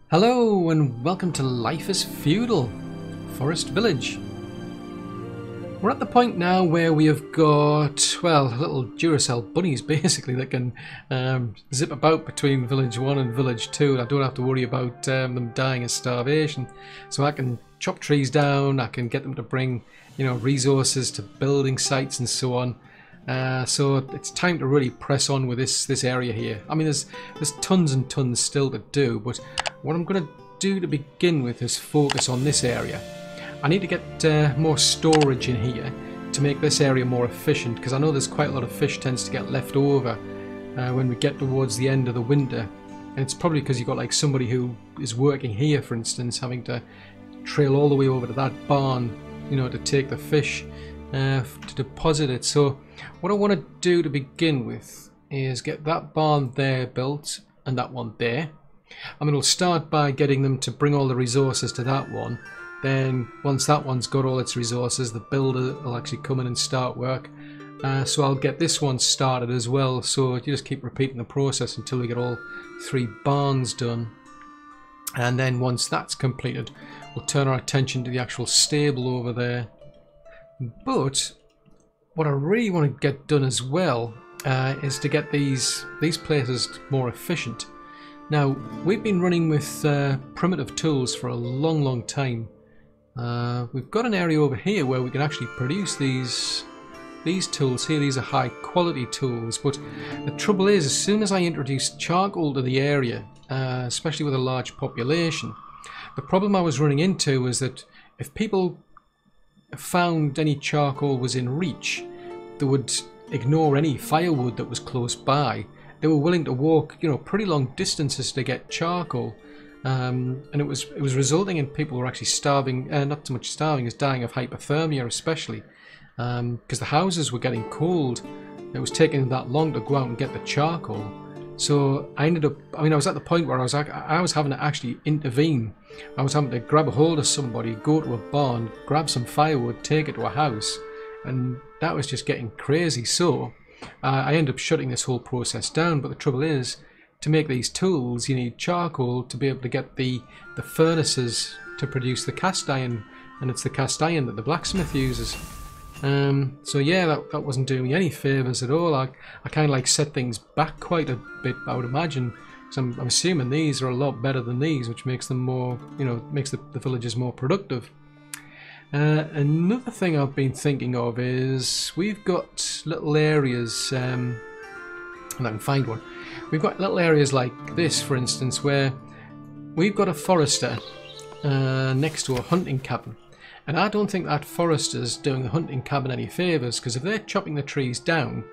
Hello and welcome to Life is Feudal, Forest Village. We're at the point now where we have got, well, little Duracell bunnies basically that can zip about between Village 1 and Village 2. I don't have to worry about them dying of starvation. So I can chop trees down, I can get them to bring, resources to building sites and so on. So it's time to really press on with this area here. I mean, there's tons and tons still to do, but what I'm going to do to begin with is focus on this area. I need to get more storage in here to make this area more efficient, because I know there's quite a lot of fish tends to get left over when we get towards the end of the winter. And it's probably because you've got like somebody who is working here, for instance, having to trail all the way over to that barn, to take the fish to deposit it. So what I want to do to begin with is get that barn there built and that one there. I mean, we'll start by getting them to bring all the resources to that one. Then once that one's got all its resources, the builder will actually come in and start work. So I'll get this one started as well. So you just keep repeating the process until we get all 3 barns done. And then once that's completed, we'll turn our attention to the actual stable over there. But what I really want to get done as well is to get these places more efficient. Now, we've been running with primitive tools for a long time. We've got an area over here where we can actually produce these tools here. These are high quality tools, but the trouble is, as soon as I introduce charcoal to the area, especially with a large population, the problem I was running into was that if people found any charcoal was in reach, they would ignore any firewood that was close by. They were willing to walk, pretty long distances to get charcoal, and it was resulting in people who were actually starving. Not so much starving as dying of hypothermia, especially because the houses were getting cold. It was taking them that long to go out and get the charcoal. So I ended up, I was at the point where I was having to actually intervene. I was having to grab a hold of somebody, go to a barn, grab some firewood, take it to a house, and that was just getting crazy. So I ended up shutting this whole process down. But the trouble is, to make these tools, you need charcoal to be able to get the furnaces to produce the cast iron, and it's the cast iron that the blacksmith uses. So yeah, that wasn't doing me any favours at all. I kind of like set things back quite a bit, I would imagine, because I'm assuming these are a lot better than these, which makes them more, makes the villages more productive. Another thing I've been thinking of is we've got little areas, and I can find one. We've got little areas like this, for instance, where we've got a forester next to a hunting cabin. And I don't think that forester's doing the hunting cabin any favours, because if they're chopping the trees down,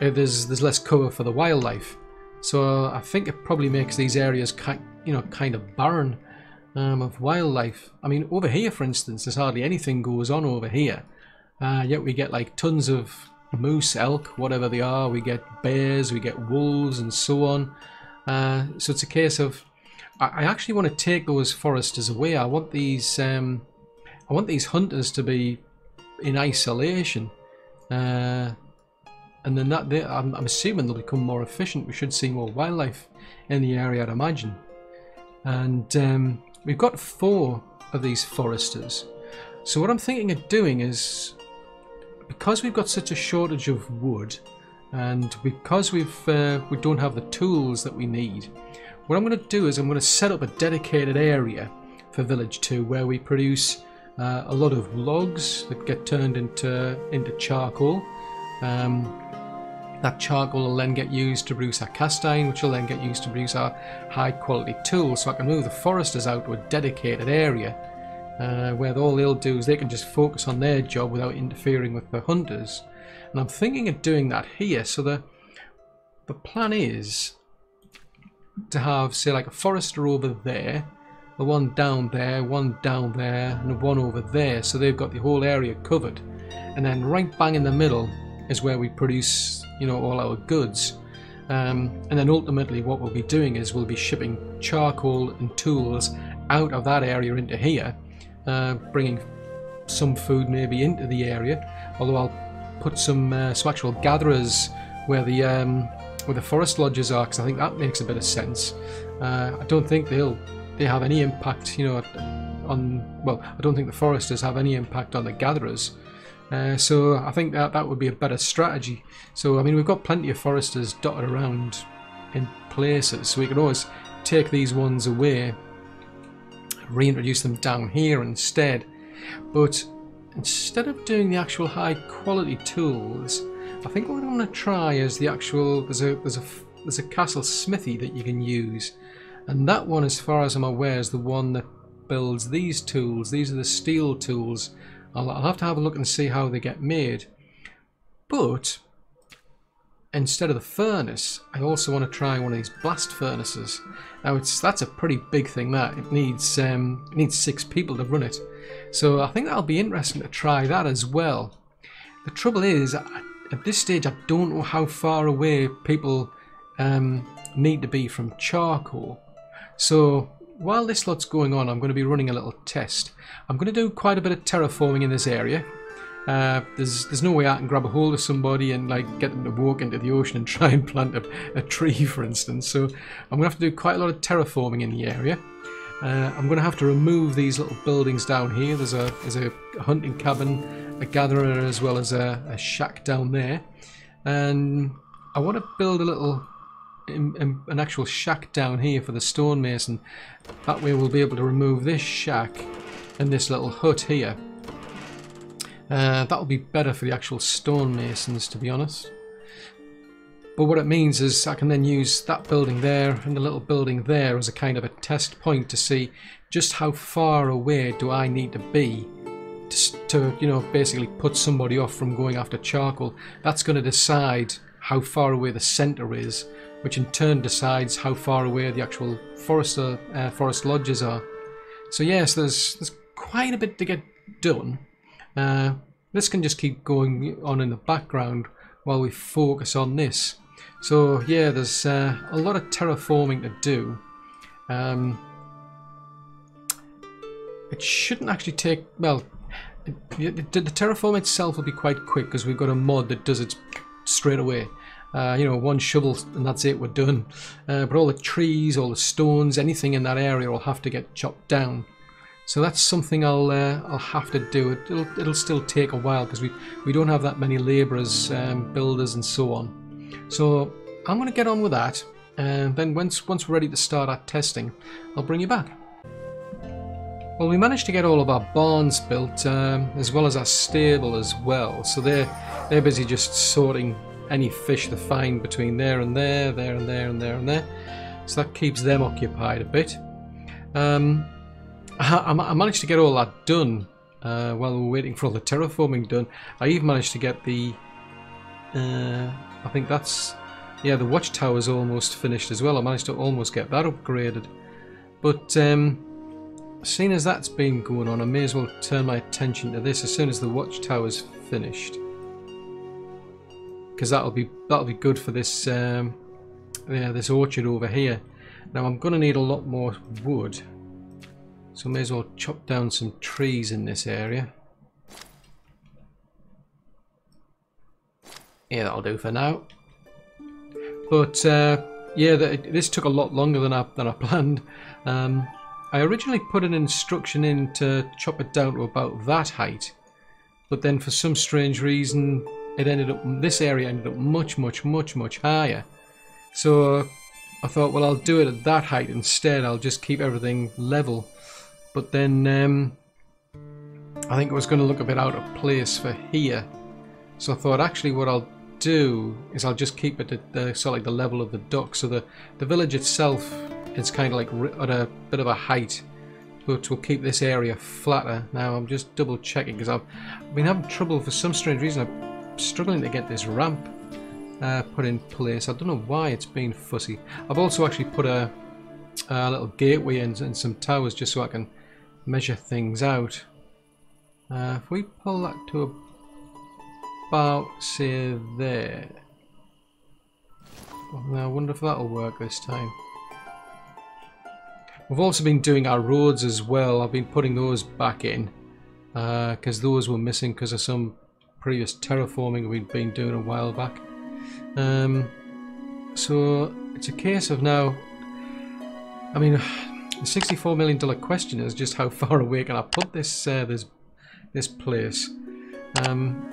there's less cover for the wildlife. So I think it probably makes these areas kind of barren of wildlife. I mean, over here, for instance, there's hardly anything goes on over here. Yet we get like tons of moose, elk, whatever they are. We get bears, we get wolves, and so on. So it's a case of I actually want to take those foresters away. I want these hunters to be in isolation, and then I'm assuming they'll become more efficient. We should see more wildlife in the area, I'd imagine. And we've got 4 of these foresters. So what I'm thinking of doing is, because we've got such a shortage of wood, and because we don't have the tools that we need, what I'm going to do is I'm going to set up a dedicated area for Village 2 where we produce a lot of logs that get turned into charcoal. That charcoal will then get used to produce our cast iron, which will then get used to produce our high quality tools. So I can move the foresters out to a dedicated area where all they'll do is they can just focus on their job without interfering with the hunters. And I'm thinking of doing that here. So the plan is to have, say, like a forester over there, the one down there, one down there, and one over there. So they've got the whole area covered. And then right bang in the middle is where we produce, all our goods. And then ultimately what we'll be doing is we'll be shipping charcoal and tools out of that area into here, bringing some food maybe into the area. Although I'll put some actual gatherers where the forest lodges are, because I think that makes a bit of sense. I don't think they'll they have any impact, you know, on, well, I don't think the foresters have any impact on the gatherers. So I think that would be a better strategy. So I mean, we've got plenty of foresters dotted around in places, so we can always take these ones away, reintroduce them down here instead. But instead of doing the actual high quality tools, I think what I'm going to try is the actual, there's a castle smithy that you can use, and that one, as far as I'm aware, is the one that builds these tools. These are the steel tools. I'll have to have a look and see how they get made. But instead of the furnace, I also want to try one of these blast furnaces. Now that's a pretty big thing. That it needs 6 people to run it. So I think that'll be interesting to try that as well. The trouble is, at this stage, I don't know how far away people need to be from charcoal. So while this lot's going on, I'm going to be running a little test. I'm going to do quite a bit of terraforming in this area. There's no way I can grab a hold of somebody and like get them to walk into the ocean and try and plant a tree, for instance. So I'm going to have to do quite a lot of terraforming in the area. I'm going to have to remove these little buildings down here. There's a hunting cabin, a gatherer, as well as a shack down there. And I want to build a little, an actual shack down here for the stonemason. That way we'll be able to remove this shack and this little hut here. That'll be better for the actual stonemasons, to be honest. But what it means is I can then use that building there and the little building there as a kind of a test point to see just how far away do I need to be to you know, basically put somebody off from going after charcoal. That's going to decide how far away the centre is, which in turn decides how far away the actual forest lodges are. So yes, there's quite a bit to get done. This can just keep going on in the background while we focus on this. So yeah, there's a lot of terraforming to do. It shouldn't actually take, well, the terraform itself will be quite quick because we've got a mod that does it straight away. You know, 1 shovel and that's it, we're done. But all the trees, all the stones, anything in that area will have to get chopped down. So that's something I'll have to do. It'll still take a while because we don't have that many labourers, builders and so on. So I'm going to get on with that, and then once we're ready to start our testing, I'll bring you back. Well, we managed to get all of our barns built, as well as our stable as well. So they're busy just sorting any fish they find between there and there, there and there and there and there. So that keeps them occupied a bit. I managed to get all that done while we were waiting for all the terraforming done. I even managed to get the, I think that's, yeah, the watchtower's almost finished as well. I managed to almost get that upgraded. But seeing as that's been going on, I may as well turn my attention to this as soon as the watchtower's finished, because that'll be good for this yeah, this orchard over here. Now I'm going to need a lot more wood. So I may as well chop down some trees in this area. Yeah, that'll do for now. But yeah, this took a lot longer than I planned. I originally put an instruction in to chop it down to about that height, but then for some strange reason, this area ended up much higher. So I thought, well, I'll do it at that height instead. I'll just keep everything level. But then I think it was going to look a bit out of place for here. So I thought actually what I'll do is I'll just keep it at the, sort of like the level of the dock. So the village itself is kind of like at a bit of a height, but we'll keep this area flatter. Now I'm just double checking because I've been having trouble for some strange reason. I'm struggling to get this ramp put in place. I don't know why it's been fussy. I've also actually put a little gateway and some towers just so I can measure things out. If we pull that to about, say, there. Well, I wonder if that'll work this time. We've also been doing our roads as well. I've been putting those back in because those were missing because of some previous terraforming we'd been doing a while back. So it's a case of now, I mean, The $64 million question is just how far away can I put this this place. I mean,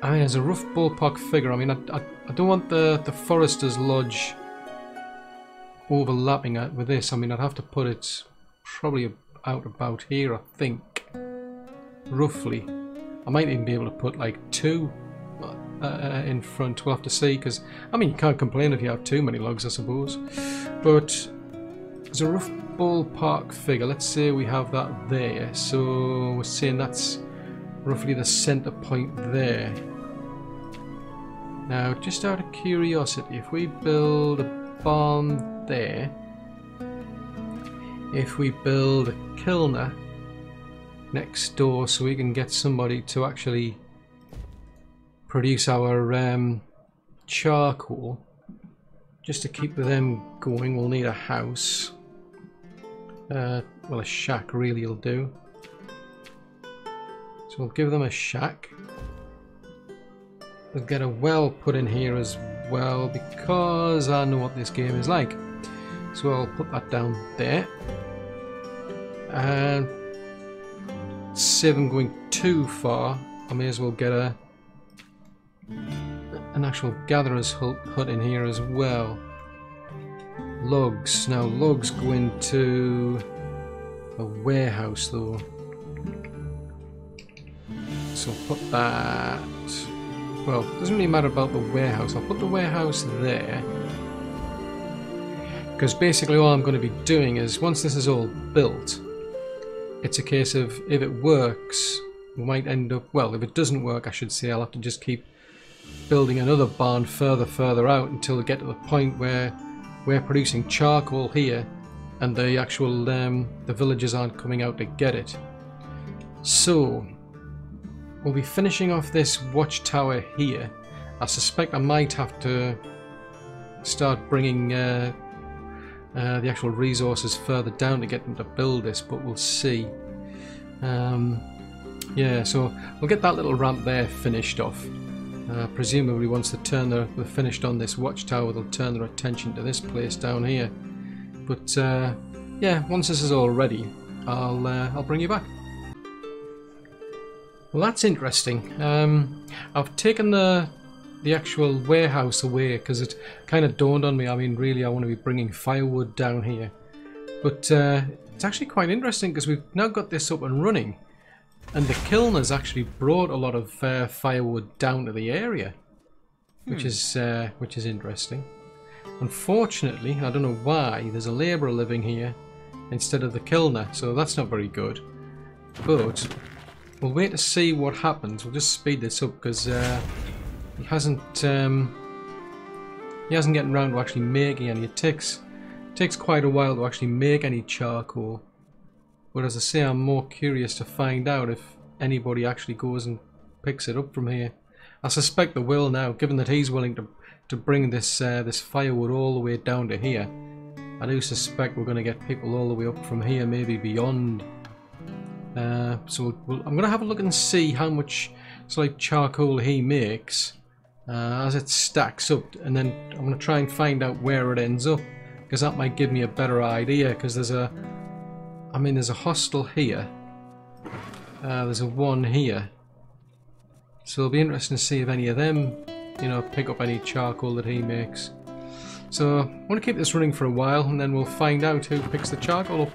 as a rough ballpark figure, I mean, I don't want the Forester's Lodge overlapping it with this. I mean, I'd have to put it probably out about here, I think, roughly. I might even be able to put like 2 in front. We'll have to see, because I mean, you can't complain if you have too many logs, I suppose. But as a rough ballpark figure, let's say we have that there, so we're saying that's roughly the center point there. Now, just out of curiosity, if we build a barn there, if we build a kilner next door so we can get somebody to actually produce our charcoal, just to keep them going, we'll need a house. Well, a shack really will do. So we'll give them a shack. We'll get a well put in here as well, because I know what this game is like. So I'll put that down there. And save them going too far, I may as well get an actual gatherer's hut in here as well. Logs. Now logs go into a warehouse though. So I'll put that... Well, it doesn't really matter about the warehouse. I'll put the warehouse there. Because basically all I'm going to be doing is, once this is all built, it's a case of, if it works, we might end up... Well, if it doesn't work, I should say, I'll have to just keep building another barn further out until we get to the point where we're producing charcoal here and the actual the villagers aren't coming out to get it. So we'll be finishing off this watchtower here. I suspect I might have to start bringing the actual resources further down to get them to build this, but we'll see. Yeah, so we'll get that little ramp there finished off. Presumably once they're finished on this watchtower, they'll turn their attention to this place down here. But yeah, once this is all ready, I'll bring you back. Well, that's interesting. I've taken the actual warehouse away because it kind of dawned on me. I mean, really, I want to be bringing firewood down here. But it's actually quite interesting because we've now got this up and running. And the kiln has actually brought a lot of firewood down to the area, which is interesting. Unfortunately, I don't know why, there's a labourer living here instead of the kilner, so that's not very good. But we'll wait to see what happens. We'll just speed this up because he hasn't getting around to actually making any. It takes quite a while to actually make any charcoal. But as I say, I'm more curious to find out if anybody actually goes and picks it up from here. I suspect they will now, given that he's willing to bring this this firewood all the way down to here. I do suspect we're going to get people all the way up from here, maybe beyond. So I'm going to have a look and see how much charcoal he makes as it stacks up, and then I'm going to try and find out where it ends up, because that might give me a better idea. Because there's a hostel here, there's a one here, so it'll be interesting to see if any of them, pick up any charcoal that he makes. So I want to keep this running for a while, and then we'll find out who picks the charcoal up.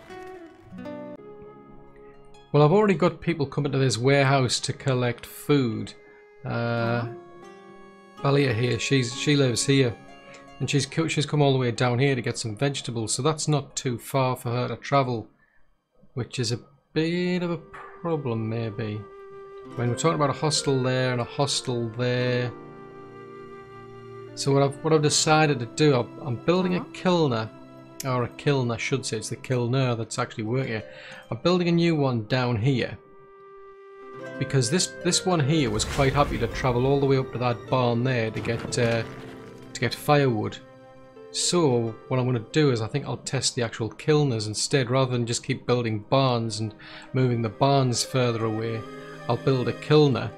Well, I've already got people coming to this warehouse to collect food. Valia here, she lives here, and she's come all the way down here to get some vegetables, so that's not too far for her to travel, which is a bit of a problem maybe. When we're talking about a hostel there and a hostel there. So what I've decided to do, I'm building a kilner, or a kiln I should say, it's the kilner that's actually working here. I'm building a new one down here, because this one here was quite happy to travel all the way up to that barn there to get firewood. So what I'm going to do is, I think I'll test the actual kilners instead, rather than just keep building barns and moving the barns further away. I'll build a kilner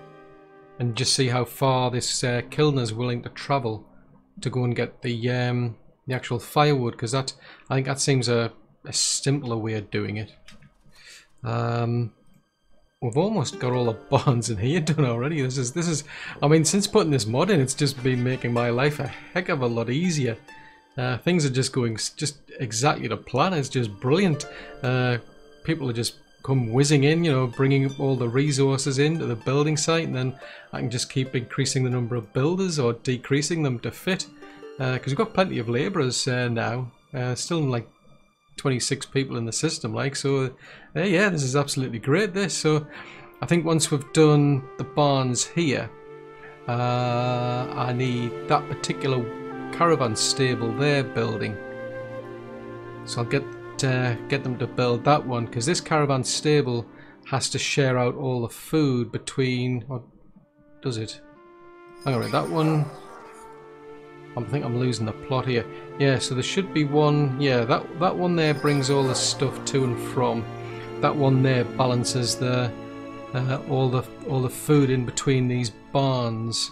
and just see how far this kilner's willing to travel to go and get the actual firewood, because I think that seems a a simpler way of doing it. We've almost got all the barns in here done already. This is. I mean, since putting this mod in, it's just been making my life a heck of a lot easier. Things are just going just exactly to plan. It's just brilliant. People are just come whizzing in, you know, bringing all the resources into the building site, and then I can just keep increasing the number of builders or decreasing them to fit. Because we've got plenty of labourers now. Still like 26 people in the system, like, so yeah, this is absolutely great, this. So I think once we've done the barns here, I need that particular caravan stable there building, so I'll get them to build that one, because this caravan stable has to share out all the food between, or does it? Alright, that one, I think I'm losing the plot here. Yeah, so there should be one. Yeah, that one there brings all the stuff to and from. That one there balances the all the food in between these barns.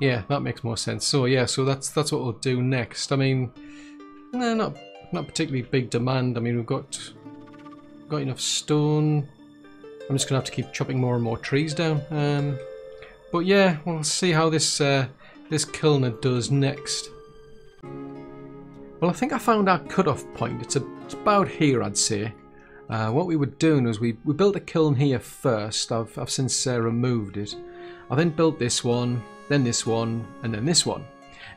Yeah, that makes more sense. So yeah, so that's what we'll do next. I mean, not particularly big demand. I mean, we've got enough stone. I'm just gonna have to keep chopping more and more trees down. But yeah, we'll see how this kiln does next. Well, I think I found our cut-off point. It's about here, I'd say. What we were doing was we built a kiln here first. I've since removed it. I then built this one, then this one, and then this one.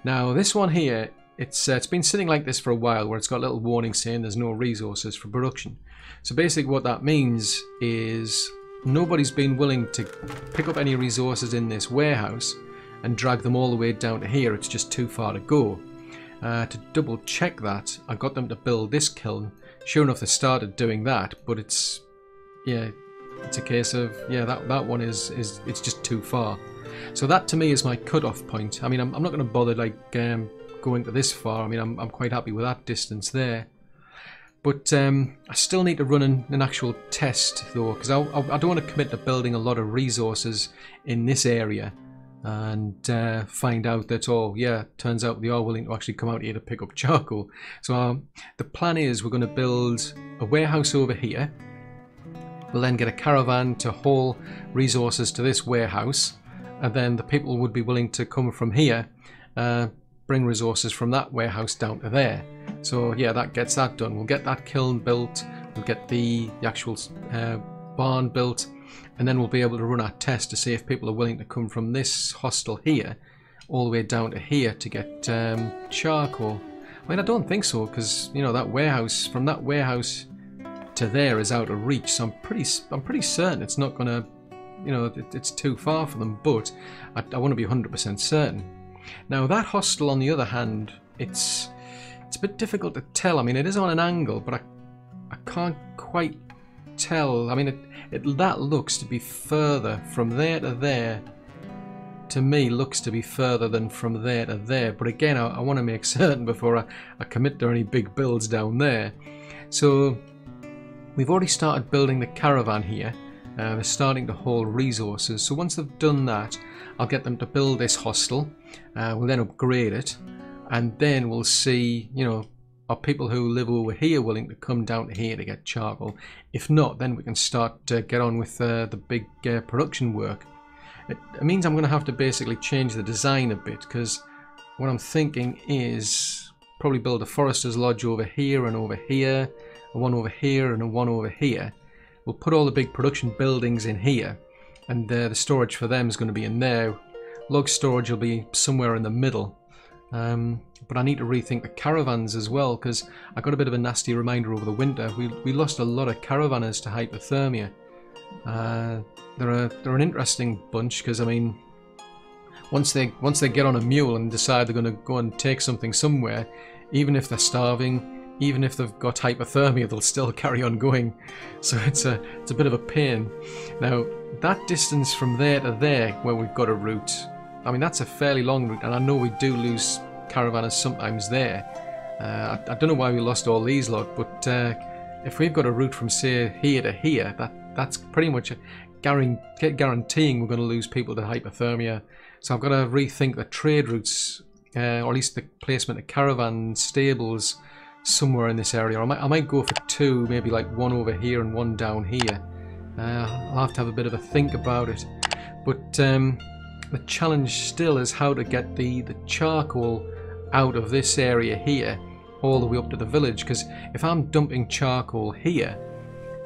Now this one here, it's been sitting like this for a while, where it's got a little warning saying there's no resources for production. So basically what that means is nobody's been willing to pick up any resources in this warehouse and drag them all the way down to here. It's just too far to go. To double check that, I got them to build this kiln. Sure enough, they started doing that, but it's a case of, yeah, that one is it's just too far. So that to me is my cut-off point. I mean, I'm not going to bother like going to this far. I mean, I'm quite happy with that distance there. But I still need to run an actual test though, because I don't want to commit to building a lot of resources in this area and find out that, oh yeah, turns out they are willing to actually come out here to pick up charcoal. So the plan is we're going to build a warehouse over here. We'll then get a caravan to haul resources to this warehouse, and then the people would be willing to come from here, bring resources from that warehouse down to there. So yeah, that gets that done. We'll get that kiln built, we'll get the actual barn built, and then we'll be able to run our test to see if people are willing to come from this hostel here all the way down to here to get charcoal. I mean, I don't think so, because you know, that warehouse, from that warehouse to there is out of reach, so I'm pretty certain it's not gonna, you know, it's too far for them, but I want to be 100% certain. Now that hostel on the other hand, it's a bit difficult to tell. I mean, it is on an angle, but I can't quite tell. I mean, that looks to be further from there to there. To me, looks to be further than from there to there. But again, I want to make certain before I commit to any big builds down there. So we've already started building the caravan here. They're starting to haul resources. So once they've done that, I'll get them to build this hostel. We'll then upgrade it, and then we'll see, you know, are people who live over here willing to come down to here to get charcoal? If not, then we can start to get on with the big production work. It means I'm going to have to basically change the design a bit, because what I'm thinking is probably build a forester's lodge over here and over here, a one over here and a one over here. We'll put all the big production buildings in here, and the storage for them is going to be in there. Log storage will be somewhere in the middle. But I need to rethink the caravans as well, because I got a bit of a nasty reminder over the winter. We lost a lot of caravanners to hypothermia. They're an interesting bunch, because I mean, once they get on a mule and decide they're going to go and take something somewhere, even if they're starving, even if they've got hypothermia, they'll still carry on going. So it's a bit of a pain. Now that distance from there to there, where we've got a route, I mean, that's a fairly long route, and I know we do lose caravanners sometimes there. I don't know why we lost all these lot, but if we've got a route from say here to here, that's pretty much guaranteeing we're going to lose people to hypothermia. So I've got to rethink the trade routes, or at least the placement of caravan stables, somewhere in this area. I might go for 2, maybe like 1 over here and 1 down here. I'll have to have a bit of a think about it. But the challenge still is how to get the charcoal out of this area here all the way up to the village, because if I'm dumping charcoal here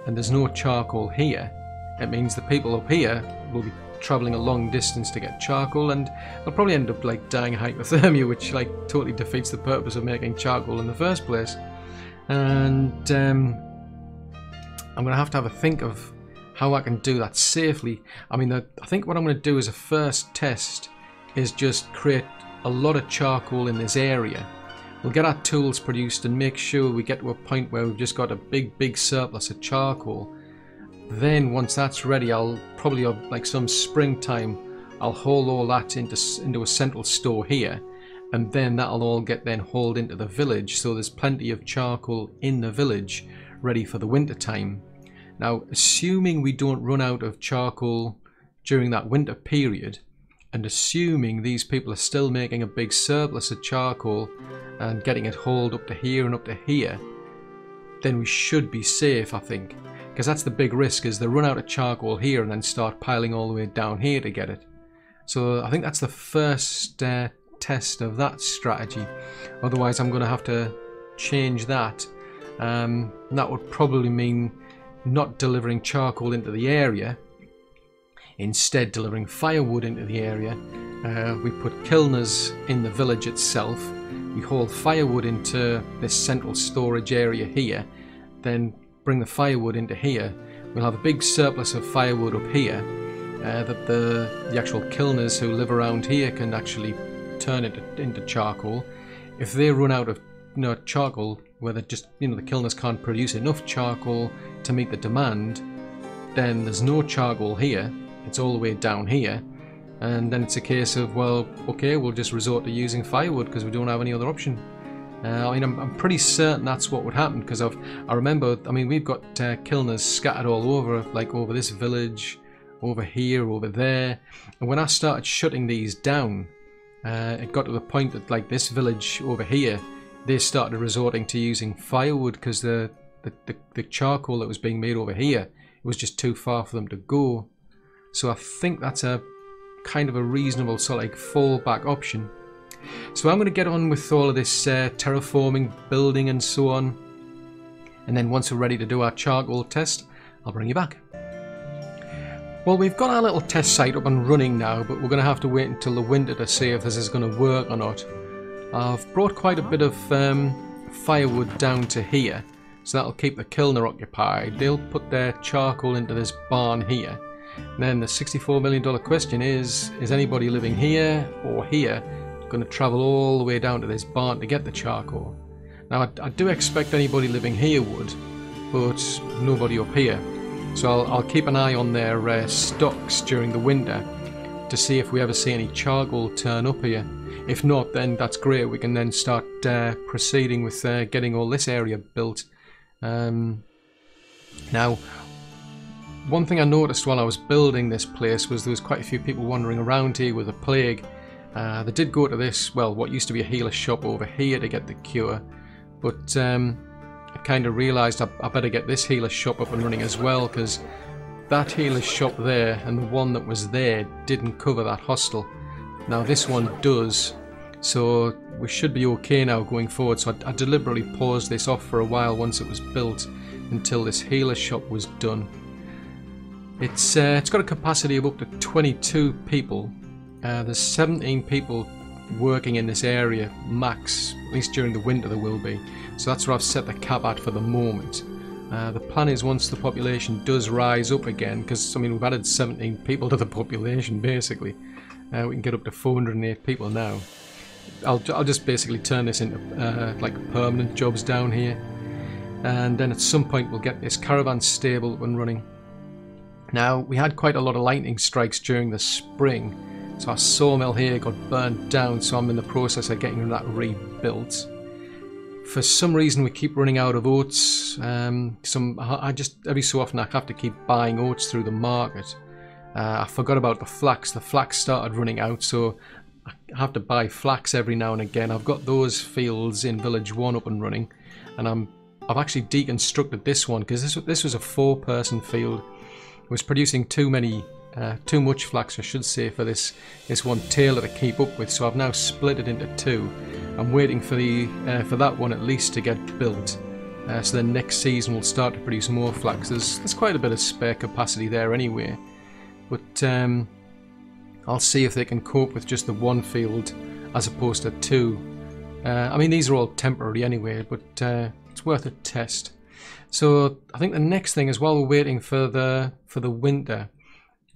and there's no charcoal here, it means the people up here will be travelling a long distance to get charcoal, and they'll probably end up like dying of hypothermia, which like totally defeats the purpose of making charcoal in the first place. And I'm gonna have to have a think of how I can do that safely. I mean, I think what I'm going to do as a first test is just create a lot of charcoal in this area. We'll get our tools produced and make sure we get to a point where we've just got a big surplus of charcoal. Then once that's ready, I'll probably, like some springtime, I'll haul all that into a central store here, and then that'll all get then hauled into the village, so there's plenty of charcoal in the village ready for the winter time. Now, assuming we don't run out of charcoal during that winter period, and assuming these people are still making a big surplus of charcoal and getting it hauled up to here and up to here, then we should be safe, I think. Because that's the big risk, is they run out of charcoal here and then start piling all the way down here to get it. So I think that's the first test of that strategy. Otherwise I'm going to have to change that. That would probably mean not delivering charcoal into the area, instead delivering firewood into the area. We put kilners in the village itself, we haul firewood into this central storage area here, then bring the firewood into here. We'll have a big surplus of firewood up here that the actual kilners who live around here can actually turn it into charcoal. If they run out of charcoal, where they just, the kilners can't produce enough charcoal to meet the demand, then there's no charcoal here, it's all the way down here, and then it's a case of, well, okay, we'll just resort to using firewood because we don't have any other option. I mean, I'm pretty certain that's what would happen, because I remember, I mean, we've got kilners scattered all over, like over this village, over here, over there, and when I started shutting these down, it got to the point that, like, this village over here, they started resorting to using firewood because the charcoal that was being made over here, it was just too far for them to go. So I think that's a kind of a reasonable sort of like fallback option. So I'm going to get on with all of this terraforming, building and so on, and then once we're ready to do our charcoal test, I'll bring you back. Well, we've got our little test site up and running now, but we're going to have to wait until the winter to see if this is going to work or not. I've brought quite a bit of firewood down to here, so that'll keep the kilner occupied. They'll put their charcoal into this barn here. And then the $64 million question is anybody living here or here going to travel all the way down to this barn to get the charcoal? Now, I do expect anybody living here would, but nobody up here. So I'll keep an eye on their stocks during the winter to see if we ever see any charcoal turn up here. If not, then that's great. We can then start proceeding with getting all this area built. Now, one thing I noticed while I was building this place was there was quite a few people wandering around here with a plague. They did go to this, well, what used to be a healer shop over here to get the cure, but I kind of realised I better get this healer shop up and running as well, because that healer shop there and the one that was there didn't cover that hostel. Now this one does, so we should be okay now going forward. So I deliberately paused this off for a while once it was built until this healer shop was done. It's got a capacity of up to 22 people. There's 17 people working in this area max, at least during the winter there will be. So that's what I've set the cap at for the moment. The plan is once the population does rise up again, because I mean we've added 17 people to the population basically. We can get up to 408 people now. I'll just basically turn this into like permanent jobs down here, and then at some point we'll get this caravan stable up and running. Now, we had quite a lot of lightning strikes during the spring, so our sawmill here got burnt down, so I'm in the process of getting that rebuilt. For some reason we keep running out of oats. I just, every so often I have to keep buying oats through the market. I forgot about the flax. The flax started running out, so I have to buy flax every now and again. I've got those fields in Village 1 up and running. and I've actually deconstructed this one because this was a 4-person field. It was producing too much flax, I should say, for this one tailor to keep up with. So I've now split it into 2. I'm waiting for that one at least to get built. So then next season we'll start to produce more flax. There's quite a bit of spare capacity there anyway. But I'll see if they can cope with just the 1 field as opposed to 2. I mean, these are all temporary anyway, but it's worth a test. So I think the next thing is, while we're waiting for the winter,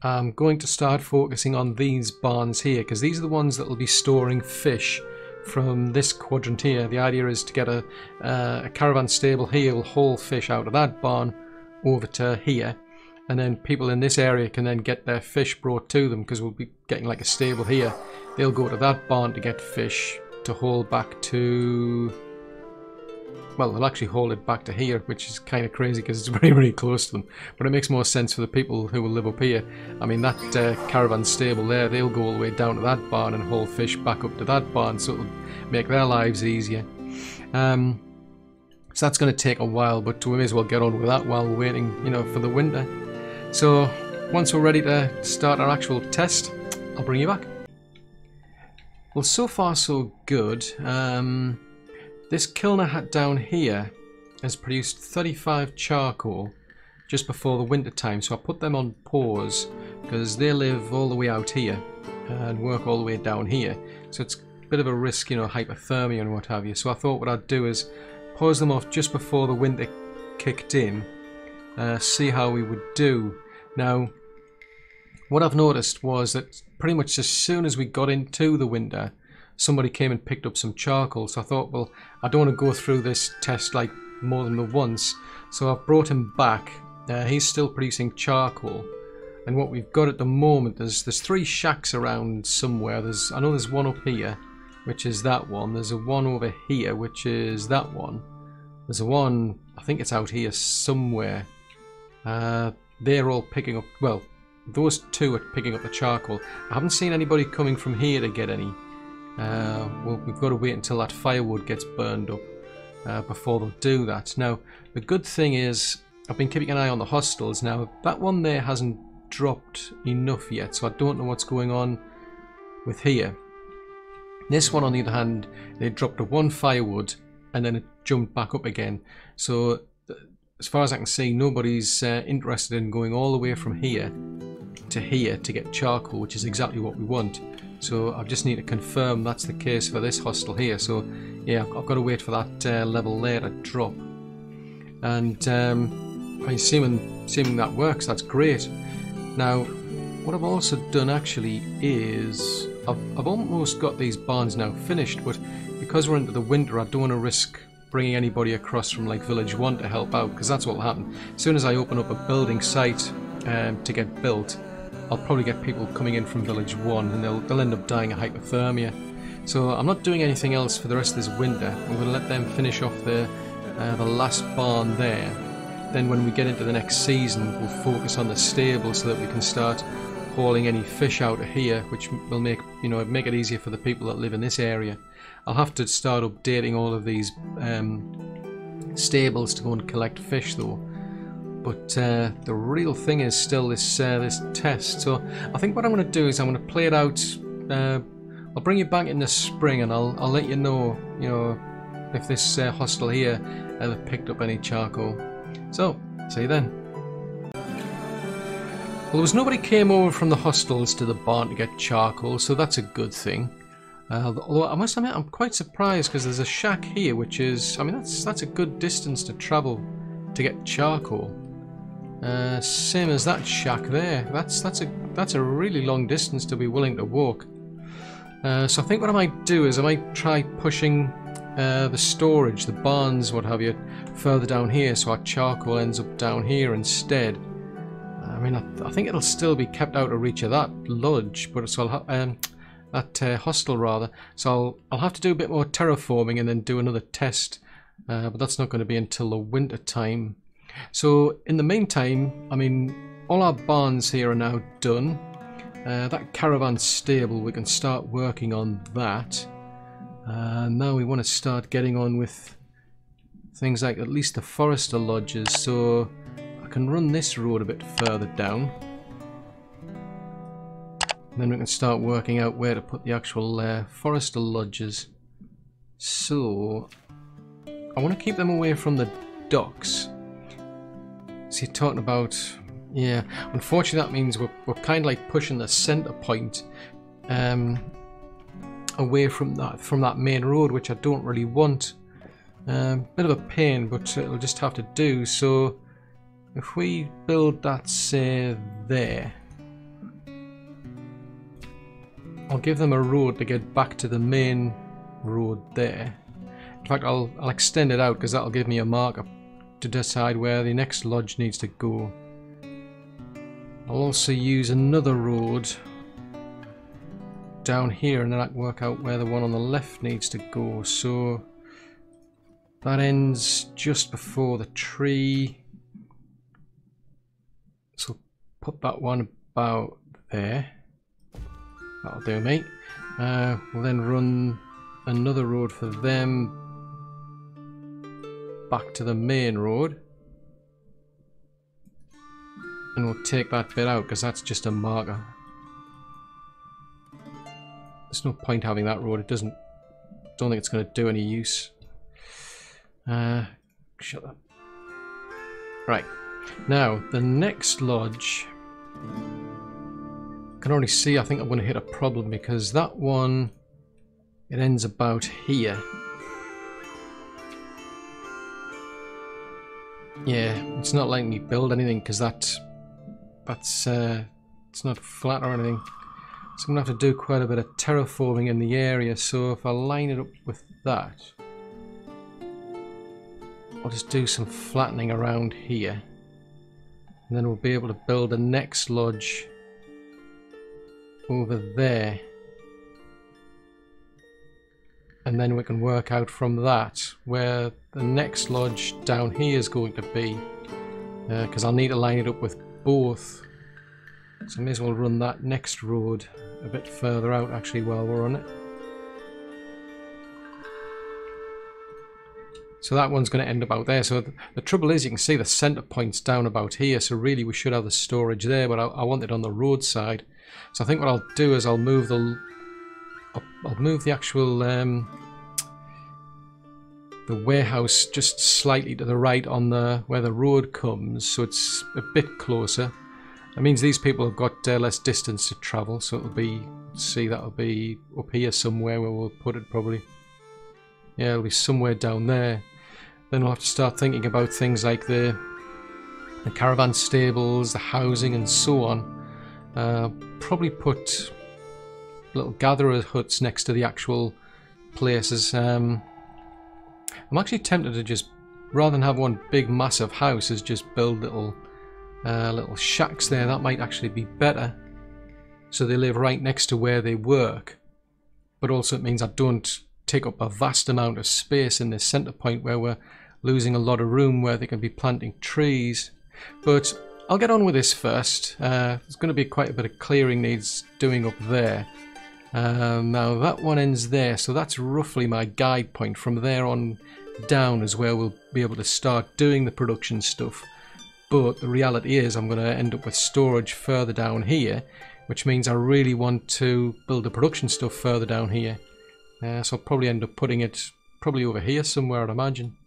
I'm going to start focusing on these barns here, because these are the ones that will be storing fish from this quadrant here. The idea is to get a caravan stable here will haul fish out of that barn over to here, and then people in this area can then get their fish brought to them, because we'll be getting like a stable here. They'll go to that barn to get fish to haul back to, well, they'll actually haul it back to here, which is kind of crazy because it's very, very close to them. But it makes more sense for the people who will live up here. I mean, that caravan stable there, they'll go all the way down to that barn and haul fish back up to that barn, so it'll make their lives easier. So that's going to take a while, but we may as well get on with that while we're waiting, you know, for the winter. So once we're ready to start our actual test, I'll bring you back. Well, so far so good. This kilner hat down here has produced 35 charcoal just before the winter time, so I put them on pause because they live all the way out here and work all the way down here, so it's a bit of a risk, you know, hypothermia and what have you. So I thought what I'd do is pause them off just before the winter kicked in, see how we would do. Now, what I've noticed was that pretty much as soon as we got into the winter, somebody came and picked up some charcoal. So I thought, well, I don't want to go through this test like more than the once, so I've brought him back. He's still producing charcoal, and what we've got at the moment is there's 3 shacks around somewhere. I know there's one up here, which is that one. There's a one over here, which is that one. There's a one, I think it's out here somewhere. They're all picking up, well, those 2 are picking up the charcoal. I haven't seen anybody coming from here to get any. Well, we've got to wait until that firewood gets burned up before they'll do that. Now, the good thing is I've been keeping an eye on the hostels. Now, that one there hasn't dropped enough yet, so I don't know what's going on with here. This one, on the other hand, they dropped a 1 firewood and then it jumped back up again. So as far as I can see, nobody's interested in going all the way from here to get charcoal, which is exactly what we want. So I just need to confirm that's the case for this hostel here. So yeah, I've got to wait for that level there to drop. And I mean, assuming that works, that's great. Now, what I've also done actually is I've almost got these barns now finished, but because we're into the winter, I don't want to risk bringing anybody across from like Village 1 to help out, because that's what will happen. As soon as I open up a building site to get built, I'll probably get people coming in from Village 1 and they'll end up dying of hypothermia. So I'm not doing anything else for the rest of this winter. I'm going to let them finish off the last barn there. Then when we get into the next season, we'll focus on the stable so that we can start hauling any fish out of here, which will make it easier for the people that live in this area. I'll have to start updating all of these stables to go and collect fish though. But the real thing is still this test. So I think what I'm going to do is I'm going to play it out. I'll bring you back in the spring and I'll let you know, if this hostel here ever picked up any charcoal. So see you then. Well, there was nobody came over from the hostels to the barn to get charcoal, so that's a good thing. Although I must admit I'm quite surprised, because there's a shack here which is, I mean, that's a good distance to travel to get charcoal. Same as that shack there. That's a really long distance to be willing to walk. So I think what I might do is I might try pushing the storage, the barns, what have you, further down here, so our charcoal ends up down here instead. I mean, I think it'll still be kept out of reach of that lodge, but so that hostel rather. So I'll have to do a bit more terraforming and then do another test, but that's not going to be until the winter time. So in the meantime, I mean, all our barns here are now done. That caravan stable, we can start working on that. Now we want to start getting on with things like at least the forester lodges, so I can run this road a bit further down. And then we can start working out where to put the actual forester lodges. So I want to keep them away from the docks. So you're talking about, yeah, unfortunately that means we're kind of like pushing the centre point away from that main road, which I don't really want. Bit of a pain, but it'll just have to do. So if we build that, say, there, I'll give them a road to get back to the main road there. In fact, I'll extend it out because that'll give me a marker to decide where the next lodge needs to go. I'll also use another road down here, and then I can work out where the one on the left needs to go. So that ends just before the tree. So put that one about there. That'll do, mate. We'll then run another road for them back to the main road, and we'll take that bit out because that's just a marker. There's no point having that road. Don't think it's going to do any use. Shut up. Right, now the next lodge, I can already see I think I'm going to hit a problem because that one, it ends about here. Yeah, it's not letting me build anything because that's it's not flat or anything. So I'm going to have to do quite a bit of terraforming in the area. So if I line it up with that, I'll just do some flattening around here. And then we'll be able to build the next lodge over there. And then we can work out from that where the next lodge down here is going to be. Because I'll need to line it up with both. So I may as well run that next road a bit further out actually while we're on it. So that one's going to end about there. So the trouble is you can see the centre point's down about here. So really we should have the storage there, but I want it on the road side. So I think what I'll do is I'll move the actual the warehouse just slightly to the right on where the road comes, so it's a bit closer. That means these people have got less distance to travel, so it'll be, see, that'll be up here somewhere where we'll put it probably. Yeah, it'll be somewhere down there. Then we'll have to start thinking about things like the caravan stables, the housing and so on. Probably put little gatherer huts next to the actual places. I'm actually tempted to just, rather than have one big massive house, is just build little shacks there. That might actually be better. So they live right next to where they work. But also it means I don't take up a vast amount of space in this centre point where we're losing a lot of room where they can be planting trees. But I'll get on with this first. There's going to be quite a bit of clearing needs doing up there. Now that one ends there, so that's roughly my guide point. From there on down is where we'll be able to start doing the production stuff. But the reality is I'm going to end up with storage further down here, which means I really want to build the production stuff further down here. So I'll probably end up putting it probably over here somewhere, I'd imagine.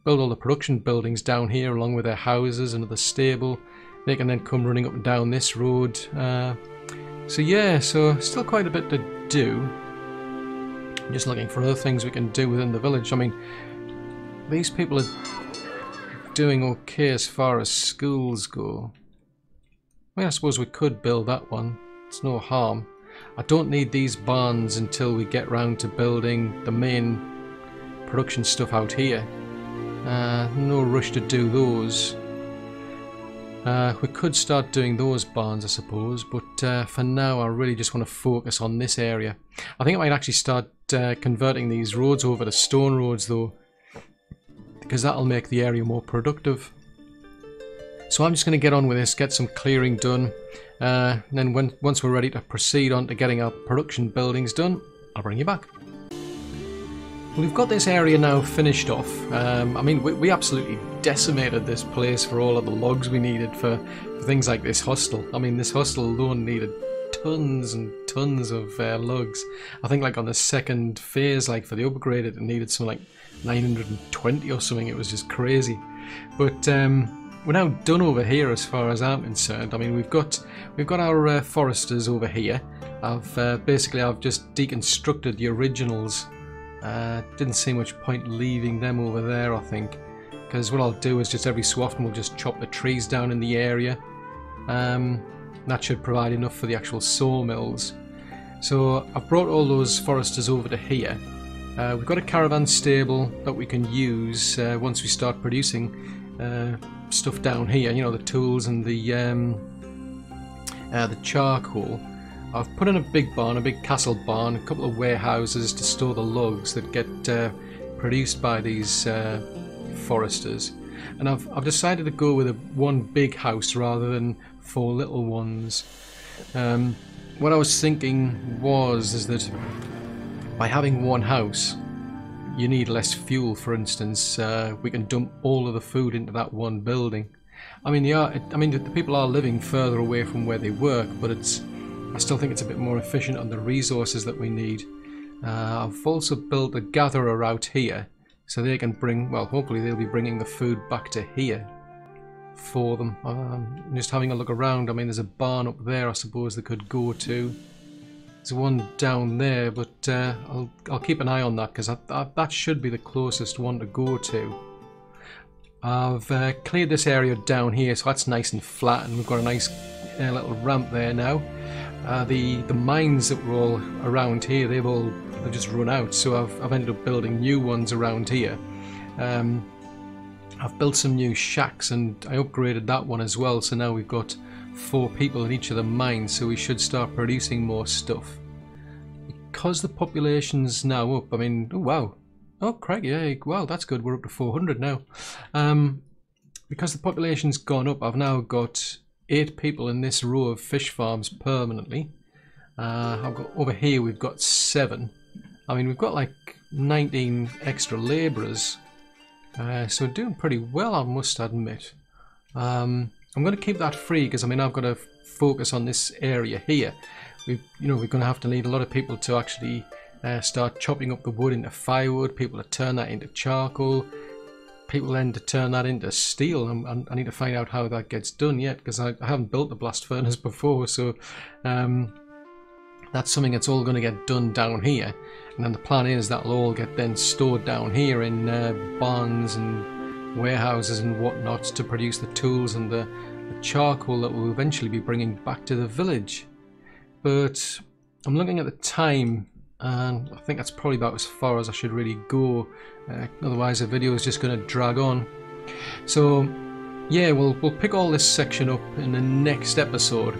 Build all the production buildings down here along with their houses and the stable. They can then come running up and down this road. So yeah, so still quite a bit to do. I'm just looking for other things we can do within the village. I mean, these people are doing okay as far as schools go. I mean, I suppose we could build that one. It's no harm. I don't need these barns until we get round to building the main production stuff out here. No rush to do those. We could start doing those barns, I suppose, but for now I really just want to focus on this area. I think I might actually start converting these roads over to stone roads though, because that'll make the area more productive. So I'm just going to get on with this, get some clearing done, and then once we're ready to proceed on to getting our production buildings done, I'll bring you back. we've got this area now finished off. I mean, we absolutely decimated this place for all of the logs we needed for things like this hostel. I mean, this hostel alone needed tons and tons of logs. I think like on the second phase, like for the upgrade, it needed something like 920 or something. It was just crazy. But we're now done over here as far as I'm concerned. I mean, we've got our foresters over here. I've just deconstructed the originals. Didn't see much point leaving them over there, I think, because what I'll do is just every so often we'll just chop the trees down in the area. That should provide enough for the actual sawmills. So I've brought all those foresters over to here. We've got a caravan stable that we can use once we start producing stuff down here. You know, the tools and the charcoal. I've put in a big barn, a big castle barn, a couple of warehouses to store the logs that get produced by these foresters. And I've decided to go with one big house rather than 4 little ones. What I was thinking is that by having one house, you need less fuel. For instance, we can dump all of the food into that one building. I mean, the people are living further away from where they work, but I still think it's a bit more efficient on the resources that we need. I've also built a gatherer out here, so they can bring, well, hopefully they'll be bringing the food back to here for them. Just having a look around. I mean, there's a barn up there I suppose they could go to. There's one down there, but I'll keep an eye on that, because that should be the closest one to go to. I've cleared this area down here, so that's nice and flat, and we've got a nice little ramp there now. The mines that were all around here, they've just run out, so I've ended up building new ones around here. I've built some new shacks, and I upgraded that one as well, so now we've got 4 people in each of the mines, so we should start producing more stuff. Because the population's now up, I mean, oh wow, oh crikey, yeah, wow, that's good, we're up to 400 now. Because the population's gone up, I've now got 8 people in this row of fish farms permanently. I've got over here, we've got 7. I mean, we've got like 19 extra labourers, so we're doing pretty well, I must admit. I'm going to keep that free, because I mean, I've got to focus on this area here. We're going to have to need a lot of people to actually start chopping up the wood into firewood, people to turn that into charcoal, people then to turn that into steel. I need to find out how that gets done yet, because I haven't built the blast furnace before, so that's something that's all going to get done down here. And then the plan is that'll all get then stored down here in barns and warehouses and whatnot to produce the tools and the charcoal that we'll eventually be bringing back to the village. But I'm looking at the time, and I think that's probably about as far as I should really go. Otherwise the video is just going to drag on. So yeah, we'll pick all this section up in the next episode.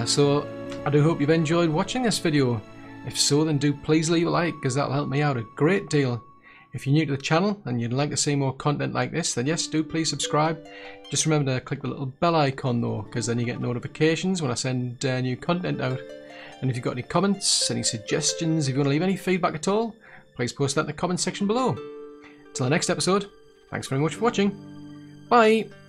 So I do hope you've enjoyed watching this video. If so, then do please leave a like, because that'll help me out a great deal. If you're new to the channel and you'd like to see more content like this, then yes, do please subscribe. Just remember to click the little bell icon though, because then you get notifications when I send new content out. And if you've got any comments, any suggestions, if you want to leave any feedback at all, please post that in the comments section below. Till the next episode, thanks very much for watching. Bye!